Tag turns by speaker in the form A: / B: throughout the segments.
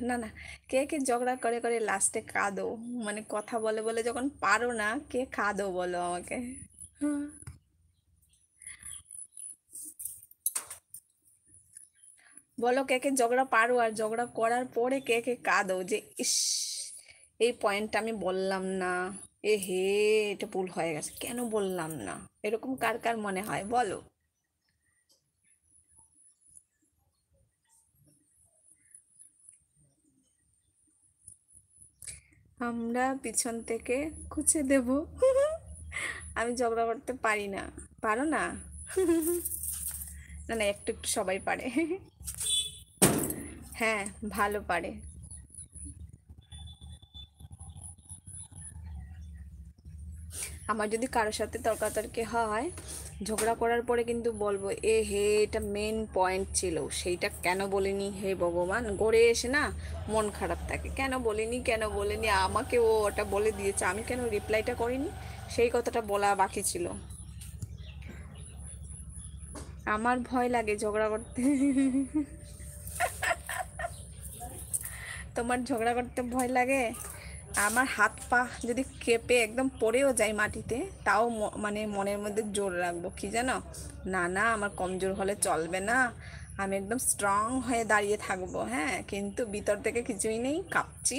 A: না না, কে কে ঝগড়া করে করে লাস্টে কাঁদো? মানে কথা বলে বলে যখন পারো না, কে কাঁদো বলো আমাকে। হুম, বলো কে কে ঝগড়া পারো, আর ঝগড়া করার পরে কে কে কাঁদো যে ইস, এই পয়েন্টটা আমি বললাম না, এ হে, এটা ভুল হয়ে গেছে, কেন বললাম না? এরকম কার কার মনে হয় বলো? আমরা পিছন থেকে খুঁচে দেব। আমি ঝগড়া করতে পারি না। পারো না? না না, একটু একটু সবাই পারে। হ্যাঁ, ভালো পারে। আমার যদি কারোর সাথে তর্কাতর্কি হয়, ঝগড়া করার পরে কিন্তু বলবো, এ হে, এটা মেন পয়েন্ট ছিল, সেইটা কেন বলিনি হে ভগবান। গড়ে এসে না মন খারাপ থাকে, কেন বলিনি কেন বলিনি, আমাকে ও ওটা বলে দিয়েছে, আমি কেন রিপ্লাইটা করিনি, সেই কথাটা বলা বাকি ছিল। আমার ভয় লাগে ঝগড়া করতে। তোমার ঝগড়া করতে ভয় লাগে? আমার হাত পা যদি কেঁপে একদম পড়েও যায় মাটিতে, তাও মানে মনের মধ্যে জোর রাখবো কি জানো, না না আমার কমজোর হলে চলবে না, আমি একদম স্ট্রং হয়ে দাঁড়িয়ে থাকবো, হ্যাঁ, কিন্তু ভিতর থেকে কিছুই নেই, কাঁপছি।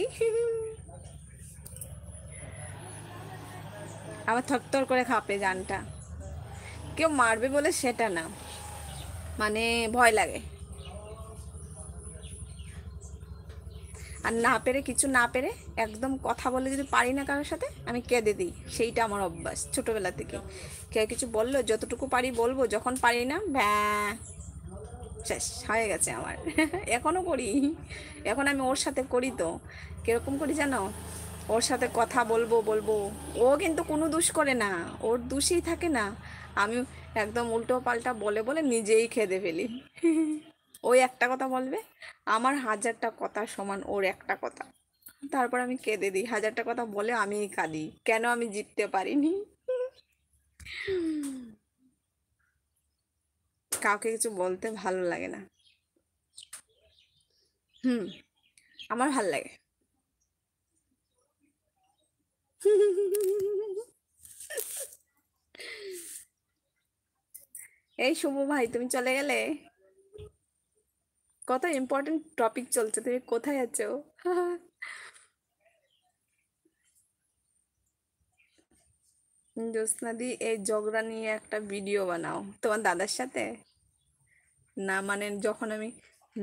A: আবার থরথর করে কাঁপে জানটা। কেউ মারবে বলে সেটা না, মানে ভয় লাগে। আর না পেরে, কিছু না পেরে, একদম কথা বলে যদি পারি না কারোর সাথে, আমি কেঁদে দিই, সেইটা আমার অভ্যাস ছোটোবেলা থেকে। কেউ কিছু বললো, যতটুকু পারি বলবো, যখন পারি না ব্যা, শেষ হয়ে গেছে আমার। এখনও করি, এখন আমি ওর সাথে করি তো। কীরকম করি জানো? ওর সাথে কথা বলবো বলবো, ও কিন্তু কোনো দোষ করে না, ওর দোষই থাকে না, আমি একদম উল্টো পাল্টা বলে বলে নিজেই খেদে ফেলি। ওই একটা কথা বলবে, আমার হাজারটা কথা সমান ওর একটা কথা, তারপর আমি কেঁদে দিই, হাজারটা কথা বলে আমিই কাঁদি, কেন আমি জিততে পারিনি। কাউকে কিছু বলতে ভালো লাগে না। হুম, আমার ভাল লাগে। এই শুভ ভাই, তুমি চলে গেলে? কত ইম্পর্টেন্ট টপিক চলছে, তুমি কোথায় আছো? জ্যোৎস্নাদি, এই ঝগড়া নিয়ে একটা ভিডিও বানাও তোমার দাদার সাথে। না মানে যখন আমি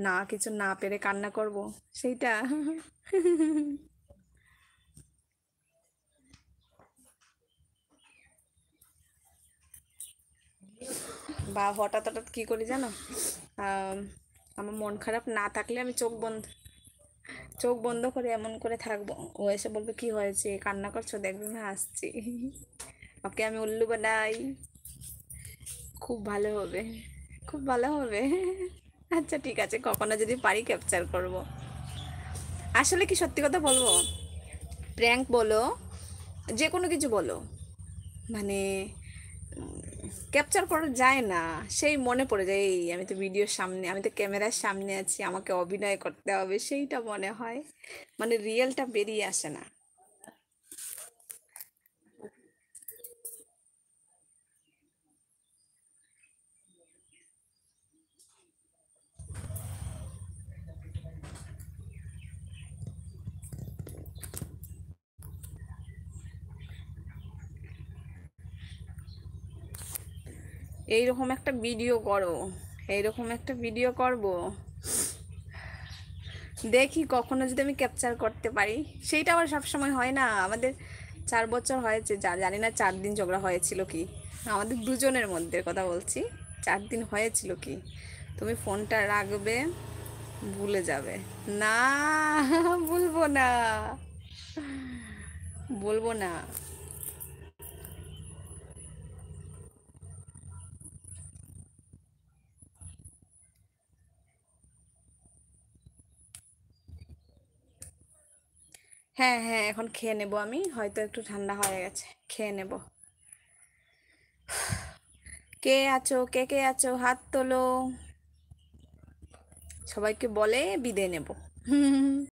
A: না কিছু না পেরে কান্না করব, সেইটা। বা হঠাৎ হঠাৎ কি করি জানো, আম, আমার মন খারাপ না থাকলে আমি চোখ বন্ধ করে এমন করে থাকবো, ও এসে বলবে কি হয়েছে, কান্না করছো, দেখবে আমি আসছি। ওকে আমি উল্লু বানাই, খুব ভালো হবে, খুব ভালো হবে। আচ্ছা ঠিক আছে, কখনো যদি পারি ক্যাপচার করব। আসলে কি সত্যি কথা বলবো, প্র্যাঙ্ক বলো, যে কোনো কিছু বলো, মানে ক্যাপচার করা যায় না, সেই মনে পড়ে যায়, এই আমি তো ভিডিওর সামনে, আমি তো ক্যামেরার সামনে আছি, আমাকে অভিনয় করতে হবে, সেইটা মনে হয়, মানে রিয়েলটা বেরিয়ে আসে না। এইরকম একটা ভিডিও করো, এইরকম একটা ভিডিও করব, দেখি কখনো যদি আমি ক্যাপচার করতে পারি। সেইটা আবার সবসময় হয় না আমাদের। 4 বছর হয়েছে, যা জানি না 4 দিন ঝগড়া হয়েছিল কি, আমাদের দুজনের মধ্যে কথা বলছি, 4 দিন হয়েছিল কি। তুমি ফোনটা রাখবে, ভুলে যাবে। না, বলবো না, বলবো না। হ্যাঁ হ্যাঁ, এখন খেয়ে নেব, আমি হয়তো একটু ঠান্ডা হয়ে গেছে, খেয়ে নেব। কে আছো, কে কে আছো, হাত তোলো, সবাইকে বলে বিদায় নেব।